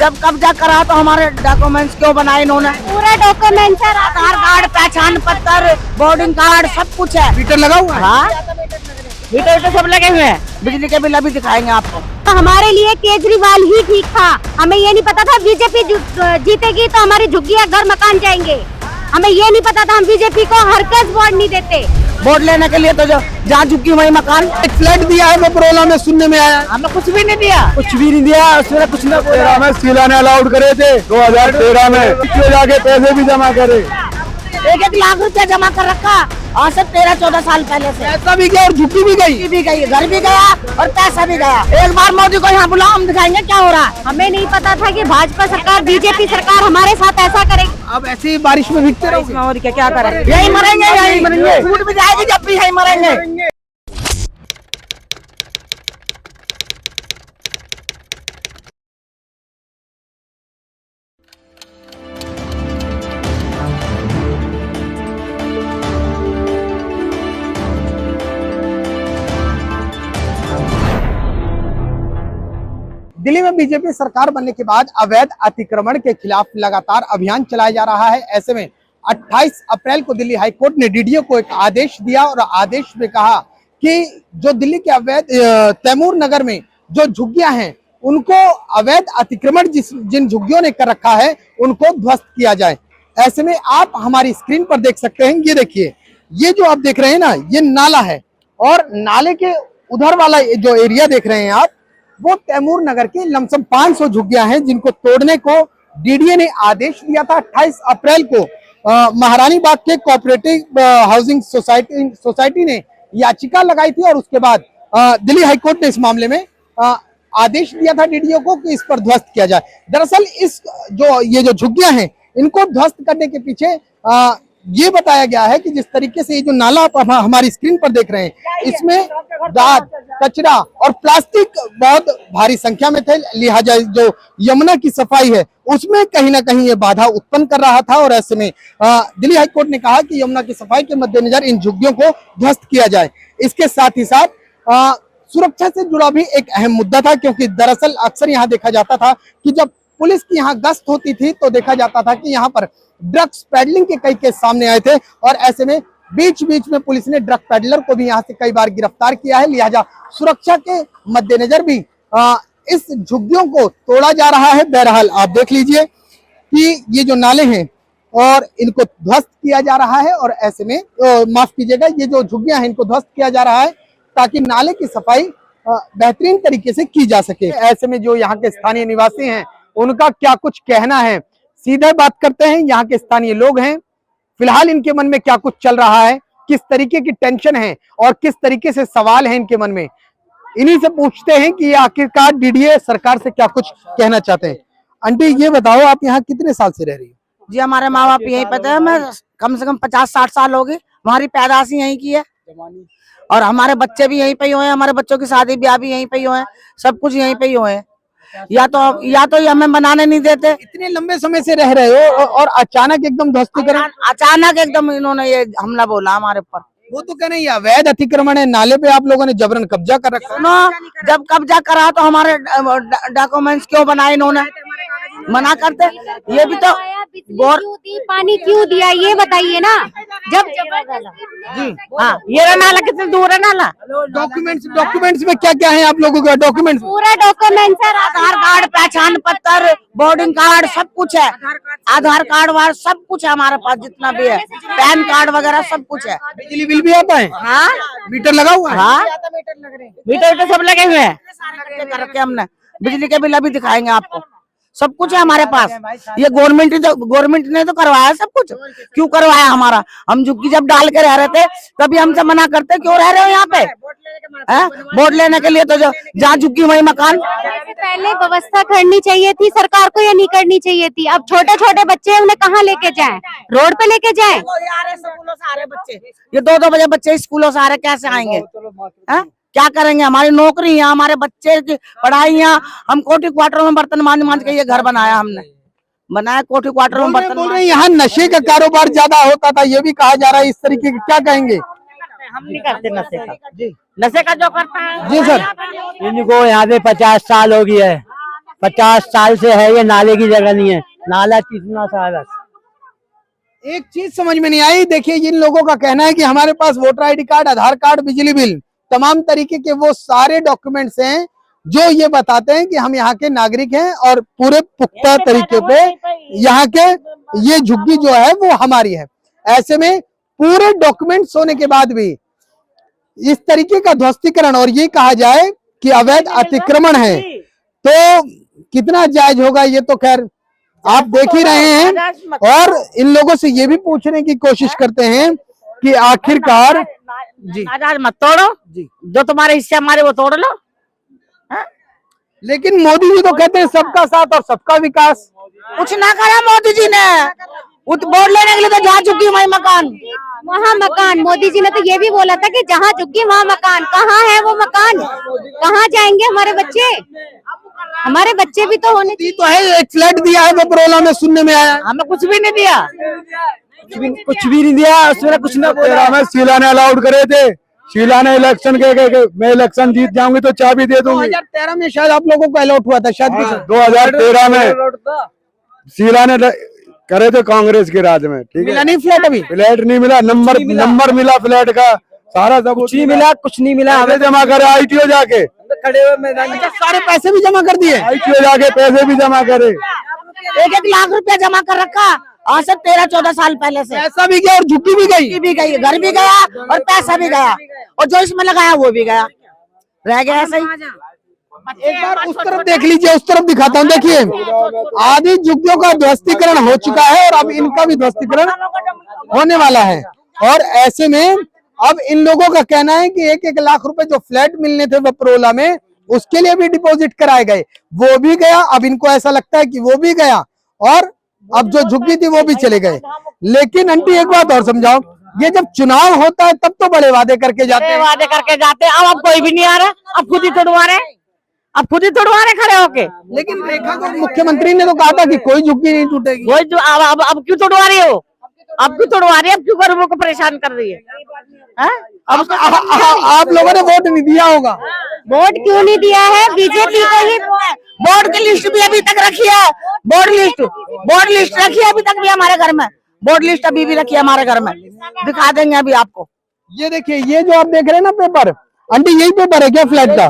जब कब्जा करा तो हमारे डॉक्यूमेंट्स क्यों बनाए इन्होंने? पूरा डॉक्यूमेंट है, आधार कार्ड, पहचान पत्र, बोर्डिंग कार्ड सब कुछ है। मीटर लगा हुआ है? हाँ, मीटर सब लगे हुए हैं। बिजली के बिल अभी दिखाएंगे आपको। तो हमारे लिए केजरीवाल ही ठीक था। हमें ये नहीं पता था बीजेपी जीतेगी तो हमारी झुग्गियां घर मकान जाएंगे। हमें ये नहीं पता था हम बीजेपी को हरकत वोट नहीं देते। वोट लेने के लिए तो जो जहाँ झुग्गी वही मकान। एक फ्लैट दिया है बरोला में, सुनने में आया। हमें कुछ भी नहीं दिया, कुछ भी नहीं दिया। उसमें कुछ न 13 में शीला ने अलाउड करे थे 2013 में, पिछले जाके पैसे भी जमा करे। 1-1 लाख रुपया जमा कर रखा आज से 13-14 साल पहले से। पैसा भी गया और झुग्गी भी गई। घर भी गया और पैसा भी गया। एक बार मोदी को यहाँ बुलाओ, हम दिखाएंगे क्या हो रहा है। हमें नहीं पता था कि भाजपा सरकार बीजेपी सरकार हमारे साथ ऐसा करेगी। अब ऐसे ही बारिश में भीगते रहोगे? और क्या करें, यही मरेंगे, यही मरेंगे। छूट भी जाएगी जब भी यही मरेंगे। दिल्ली में बीजेपी सरकार बनने के बाद अवैध अतिक्रमण के खिलाफ लगातार अभियान चलाया जा रहा है। ऐसे में 28 अप्रैल को दिल्ली हाईकोर्ट ने डीडीओ को एक आदेश दिया और आदेश में कहा कि जो दिल्ली के अवैध तैमूर नगर में जो झुग्गियां हैं उनको अवैध अतिक्रमण जिन झुग्गियों ने कर रखा है उनको ध्वस्त किया जाए। ऐसे में आप हमारी स्क्रीन पर देख सकते हैं, ये देखिए, ये जो आप देख रहे हैं ना, ये नाला है और नाले के उधर वाला जो एरिया देख रहे हैं आप, वो तैमूर नगर के लमसम 500 झुग्गियां हैं जिनको तोड़ने को डीडीए ने आदेश दिया था। 28 अप्रैल को महारानी बाग के कोऑपरेटिव हाउसिंग सोसाइटी ने याचिका लगाई थी और उसके बाद दिल्ली हाईकोर्ट ने इस मामले में आदेश दिया था डीडीओ को कि इस पर ध्वस्त किया जाए। दरअसल ये जो झुग्गियां हैं इनको ध्वस्त करने के पीछे ये बताया गया है कि जिस तरीके से ये जो नाला आप हमारी स्क्रीन पर देख रहे हैं, इसमें दाद, कचरा और प्लास्टिक बहुत भारी संख्या में थे, लिहाजा जो यमुना की सफाई है उसमें कहीं ना कहीं ये बाधा उत्पन्न कर रहा था। और ऐसे में दिल्ली हाईकोर्ट ने कहा कि यमुना की सफाई के मद्देनजर इन झुग्गियों को ध्वस्त किया जाए। इसके साथ ही साथ सुरक्षा से जुड़ा भी एक अहम मुद्दा था, क्योंकि दरअसल अक्सर यहाँ देखा जाता था कि जब पुलिस की यहाँ गश्त होती थी तो देखा जाता था कि यहाँ पर ड्रग्स पेडलिंग के कई केस सामने आए थे और ऐसे में बीच बीच में पुलिस ने ड्रग पेडलर को भी यहाँ से कई बार गिरफ्तार किया है। लिहाजा सुरक्षा के मद्देनजर भी इस झुग्गियों को तोड़ा जा रहा है। बहरहाल आप देख लीजिए कि ये जो नाले हैं और इनको ध्वस्त किया जा रहा है और ऐसे में माफ कीजिएगा, ये जो झुग्गियां हैं इनको ध्वस्त किया जा रहा है ताकि नाले की सफाई बेहतरीन तरीके से की जा सके। ऐसे में जो यहाँ के स्थानीय निवासी हैं उनका क्या कुछ कहना है, सीधे बात करते हैं। यहाँ के स्थानीय लोग हैं, फिलहाल इनके मन में क्या कुछ चल रहा है, किस तरीके की टेंशन है और किस तरीके से सवाल है इनके मन में, इन्हीं से पूछते हैं कि आखिरकार डीडीए सरकार से क्या कुछ कहना चाहते हैं। आंटी ये बताओ, आप यहाँ कितने साल से रह रही हो? जी हमारे माँ बाप यहीं पे थे, मैं कम से कम 50-60 साल हो गई। हमारी पैदाइश ही यहीं की है और हमारे बच्चे भी यहीं पे ही हुए हैं, हमारे बच्चों की शादी ब्याह भी यहीं पे ही हुए हैं, सब कुछ यहीं पे ही हुए हैं। या तो ये हमें बनाने नहीं देते। इतने लंबे समय से रह रहे हो और अचानक एकदम ध्वस्तीकरण, अचानक एकदम इन्होंने ये हमला बोला हमारे ऊपर। वो तो कह रहे हैं अवैध अतिक्रमण है, नाले पे आप लोगों ने जबरन कब्जा कर रखा। सुनो, जब कब्जा करा तो हमारे डॉक्यूमेंट्स क्यों बनाए इन्होंने? मना करते। ये भी तो पानी क्यों दिया ये बताइए ना। जब जी हाँ, ये नाला कितने दूर है नाला? डॉक्यूमेंट्स में क्या क्या है आप लोगों का? डॉक्यूमेंट्स पूरा डॉक्यूमेंट है, आधार कार्ड, पहचान पत्र, बोर्डिंग कार्ड सब कुछ है। आधार कार्ड वार सब कुछ है हमारे पास, जितना भी है, पैन कार्ड वगैरह सब कुछ है। बिजली बिल भी आता है? हाँ, मीटर लगा हुआ है? हाँ, मीटर तो सब लगे हुए हैं। कर रखे हमने, बिजली के बिल अभी दिखाएंगे आपको, सब कुछ है हमारे पास। ये गवर्नमेंट ने तो करवाया सब कुछ। क्यों करवाया हमारा? हम झुग्गी जब डाल के रह रहे थे तभी हमसे मना करते, क्यों रह रहे हो यहाँ पे? वोट लेने के लिए तो जहाँ झुग्गी वही मकान। पहले व्यवस्था करनी चाहिए थी सरकार को, ये नहीं करनी चाहिए थी। अब छोटे छोटे बच्चे उन्हें कहाँ लेके जाएं? रोड पे लेके जाएं? स्कूलों से आ रहे बच्चे, ये 2-2 बजे बच्चे स्कूलों से आ रहे, कैसे आएंगे? क्या करेंगे? हमारी नौकरी है, हमारे बच्चे की पढ़ाई है। हम कोठी क्वार्टर में बर्तन मांझ के ये घर बनाया, हमने बनाया कोठी क्वार्टर में बर्तन। बोल रहे हैं यहाँ नशे का कारोबार ज्यादा होता था, ये भी कहा जा रहा है। इस तरीके क्या कहेंगे? हम नहीं करते नशे का। जी, नशे का जो करता है जी सर, इनको यहाँ पे 50 साल हो गया है, 50 साल से है, ये नाले की जगह नहीं है, नाला कितना सा है बस। एक चीज समझ में नहीं आई। देखिए, जिन लोगों का कहना है कि हमारे पास वोटर आईडी कार्ड, आधार कार्ड, बिजली बिल, तमाम तरीके के वो सारे डॉक्यूमेंट्स हैं जो ये बताते हैं कि हम यहाँ के नागरिक हैं और पूरे पुख्ता तरीके पे यहाँ के ये झुग्गी जो है वो हमारी है। ऐसे में पूरे डॉक्यूमेंट्स होने के बाद भी इस तरीके का ध्वस्तीकरण और ये कहा जाए कि अवैध अतिक्रमण है, तो कितना जायज होगा ये तो खैर आप देख ही रहे हैं। और इन लोगों से ये भी पूछने की कोशिश करते हैं कि आखिरकार जी नाजायज मत तोड़ो जी, जो तुम्हारे हिस्से हमारे वो तोड़ लो। लेकिन मोदी जी तो कहते हैं सबका साथ और सबका विकास। कुछ ना करा मोदी जी ने, वोट लेने के लिए तो जा चुकी वही मकान, वहाँ मकान। मोदी जी ने तो ये भी बोला था कि जहाँ झुग्गी वहाँ मकान। कहाँ है वो मकान? कहाँ जाएंगे हमारे बच्चे? हमारे बच्चे भी तो होने तो है, एक फ्लैट दिया है बपरोला में, सुनने में आया। हमें कुछ भी नहीं दिया, कुछ भी नहीं दिया उसमें, कुछ ना बोला। हमें शीला ने अलाउड करे थे, शीला ने इलेक्शन के मैं इलेक्शन जीत जाऊंगी तो चाबी दे दूंगी। 2013 में शायद आप लोगों को अलॉट हुआ था शायद। 2013 में शीला ने करे थे कांग्रेस के राज में, ठीक है। मिला नहीं फ्लैट? अभी फ्लैट नहीं मिला, नंबर मिला फ्लैट का, सारा सब कुछ नहीं मिला, कुछ नहीं मिला। हमें जमा करे आईटीओ जाके, खड़े हुए मैदान में सारे पैसे भी जमा कर दिए, आईटीओ जाके पैसे भी जमा करे। 1-1 लाख रुपया जमा कर रखा आज से 13-14 साल पहले से। पैसा भी गया और झुग्गी भी गई, घर भी गया और पैसा भी गया, और जो इसमें लगाया वो भी गया, रह गया ऐसा ही। एक बार उस तरफ देख लीजिए, उस तरफ दिखाता हूँ। देखिए, आधी झुग्गियों का ध्वस्तीकरण हो चुका है और अब इनका भी ध्वस्तीकरण होने वाला है। और ऐसे में अब इन लोगों का कहना है कि 1-1 लाख रुपए जो फ्लैट मिलने थे बपरोला में, उसके लिए भी डिपॉजिट कराए गए, वो भी गया। अब इनको ऐसा लगता है कि वो भी गया और अब जो झुग्गी थी वो भी चले गए। लेकिन आंटी एक बात और समझाओ, ये जब चुनाव होता है तब तो बड़े वादे करके जाते हैं, अब कोई भी नहीं आ रहा, अब खुद ही तोड़वा रहे खड़े होके। लेकिन रेखा को मुख्यमंत्री ने तो कहा था कि कोई झुग्गी नहीं टूटेगी। वही जो अब क्यों तोड़वा रही हो? अब क्यों तोड़वा रही है? अब क्यों गरीबों को परेशान कर रही है? अब आप लोगों ने वोट नहीं दिया होगा। वोट क्यों नहीं दिया है? बीजेपी को ही। बोर्ड की लिस्ट भी अभी तक रखी है, बोर्ड लिस्ट रखी है अभी तक भी हमारे घर में, बोर्ड लिस्ट अभी भी रखी है हमारे घर में, दिखा देंगे अभी आपको। ये देखिए, ये जो आप देख रहे हैं ना पेपर, आंटी यही पेपर है क्या फ्लैट का?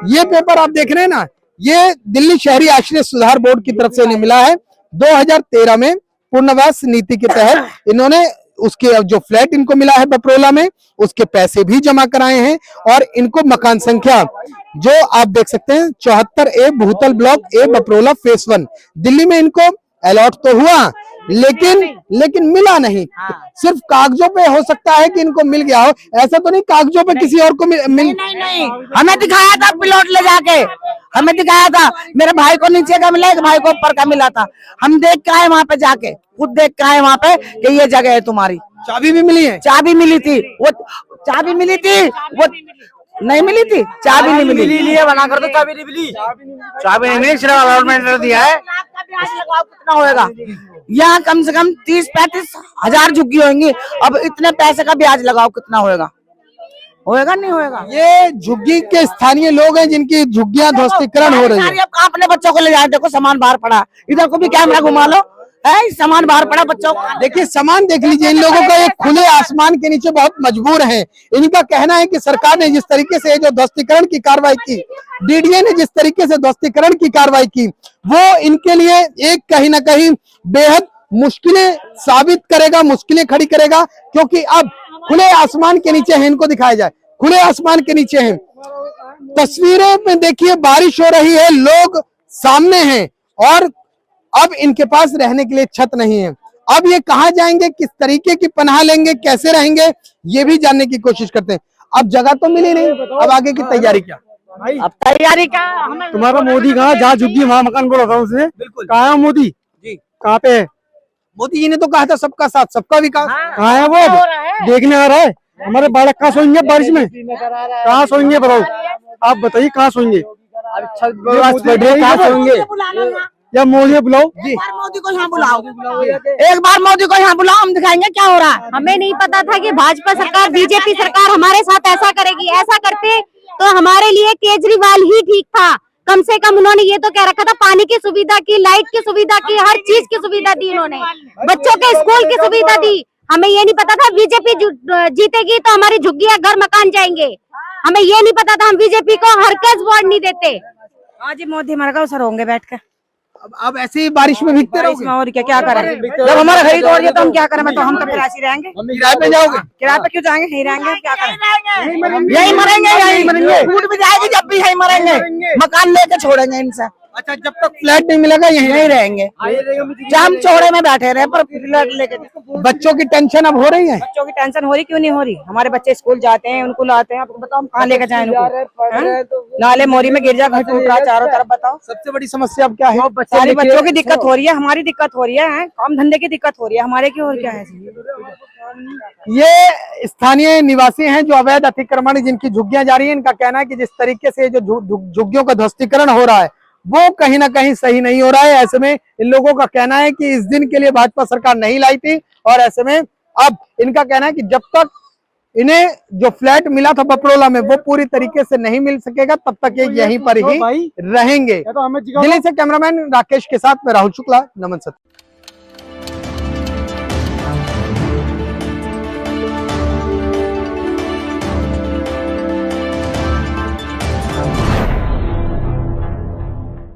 ये पेपर आप देख रहे हैं ना, ये दिल्ली शहरी आश्रय सुधार बोर्ड की तरफ से इन्हें मिला है। 2013 में पुनर्वास नीति के तहत इन्होंने उसके जो फ्लैट इनको मिला है बपरोला में, उसके पैसे भी जमा कराए हैं और इनको मकान संख्या जो आप देख सकते हैं 74A भूतल ब्लॉक ए बपरोला फेस 1 दिल्ली में इनको अलॉट तो हुआ, लेकिन मिला नहीं। सिर्फ कागजों पे हो सकता है कि इनको मिल गया हो, ऐसा तो नहीं कागजों पे किसी और को नहीं, हमें दिखाया था प्लॉट ले जाके, हमें दिखाया था। मेरे भाई को नीचे का मिला, एक भाई को ऊपर का मिला था। हम देख के आए वहाँ पे जाके, खुद देख के आए वहाँ पे कि ये जगह है तुम्हारी। चाबी भी मिली है? चाबी मिली थी, वो चाबी मिली थी, वो नहीं मिली थी, चाबी नहीं मिली। लिए बना कर तो चाबी नहीं मिली, चाबी नहीं मिली, सिर्फ अलॉटमेंट दिया है। कितना होएगा यहाँ? कम से कम 30-35 हजार झुग्गी होंगी। अब इतने पैसे का ब्याज लगाओ, कितना होएगा? नहीं होएगा। ये झुग्गी के स्थानीय लोग हैं जिनकी झुग्गियां ध्वस्तीकरण हो रही है। अपने बच्चों को ले जाए, देखो सामान बाहर पड़ा, इधर को भी कैमरा घुमा लो, है सामान बाहर पड़ा बच्चों को। देखिए सामान देख लीजिए, इन लोगों का एक खुले आसमान के नीचे बहुत मजबूर है। इनका कहना है कि सरकार ने जिस तरीके से जो ध्वस्तीकरण की कार्रवाई की, डीडीए ने जिस तरीके से ध्वस्तीकरण की कार्रवाई की, वो इनके लिए एक कहीं ना कहीं बेहद मुश्किलें साबित करेगा, मुश्किलें खड़ी करेगा। क्योंकि अब खुले आसमान के नीचे है, इनको दिखाया जाए, खुले आसमान के नीचे हैं। तस्वीरें में देखिए, बारिश हो रही है, लोग सामने हैं और अब इनके पास रहने के लिए छत नहीं है। अब ये कहाँ जाएंगे, किस तरीके की पनाह लेंगे, कैसे रहेंगे, ये भी जानने की कोशिश करते हैं। अब जगह तो मिली नहीं, अब आगे की तैयारी क्या? अब तैयारी क्या? तुम्हारा मोदी कहाँ, जहाँ झुग्गी वहाँ मकान बोला था उसने, कहाँ है मोदी जी? कहाँ पे है? मोदी जी ने तो कहा था सबका साथ सबका विकास। कहाँ है वो? देखने आ रहा है। हमारे बालक कहाँ सोएंगे बारिश में? कहाँ सोएंगे बताओ, आप बताइए कहाँ सोएंगे? कहाँ सोएंगे? या मोदी बुलाओ जी, मोदी को यहाँ बुलाओ, एक बार मोदी को यहाँ बुलाओ, हम दिखाएंगे क्या हो रहा है। हमें नहीं पता था कि भाजपा सरकार, बीजेपी सरकार हमारे साथ ऐसा करेगी। ऐसा करते तो हमारे लिए केजरीवाल ही ठीक था, कम से कम उन्होंने ये तो कह रखा था पानी की सुविधा की, लाइट की सुविधा की, हर चीज की सुविधा दी इन्होंने, बच्चों के स्कूल की सुविधा दी। हमें ये नहीं पता था बीजेपी जीतेगी तो हमारी झुग्गियां घर मकान जाएंगे। हमें ये नहीं पता था हम बीजेपी को हरकत वोट नहीं देते। आज ही मोदी मर गए, सर होंगे बैठ के। अब ऐसे ही बारिश में भीगते रहोगे? और क्या करें, जब हमारा खरीद हो रही है तो हम क्या करें? तो हम तो फिर ऐसे ही रहेंगे। किराए पे जाओगे? किराए पे क्यों जाएंगे, यहीं रहेंगे, क्या करें? यही मरेंगे, यही मरेंगे, फूट भी जाएगी जब भी यही मरेंगे, मकान लेके छोड़ेंगे इनसे। अच्छा, जब तक फ्लैट नहीं मिलेगा यहीं रहेंगे, जाम चौड़े में बैठे रहे पर फ्लैट लेके। बच्चों की टेंशन अब हो रही है? बच्चों की टेंशन हो रही, क्यों नहीं हो रही? हमारे बच्चे स्कूल जाते हैं, उनको लाते हैं, आपको बताओ हम कहाँ लेके जाए उनको? नाले मोरी में गिर जा, घर टूट रहा चारों तरफ, बताओ। सबसे बड़ी समस्या अब क्या है? सारी बच्चों की दिक्कत हो रही है, हमारी दिक्कत हो रही है, काम धंधे की दिक्कत हो रही है हमारे की, और क्या है? ये स्थानीय निवासी हैं जो अवैध अतिक्रमण जिनकी झुग्गियां जा रही है। इनका कहना है कि जिस तरीके से जो झुग्गियों का ध्वस्तीकरण हो रहा है वो कहीं ना कहीं सही नहीं हो रहा है। ऐसे में इन लोगों का कहना है कि इस दिन के लिए भाजपा सरकार नहीं लाई थी, और ऐसे में अब इनका कहना है कि जब तक इन्हें जो फ्लैट मिला था बपरोला में वो पूरी तरीके से नहीं मिल सकेगा तब तक ये यहीं पर ही रहेंगे। दिल्ली से कैमरामैन राकेश के साथ मैं राहुल शुक्ला, नमन सत्य।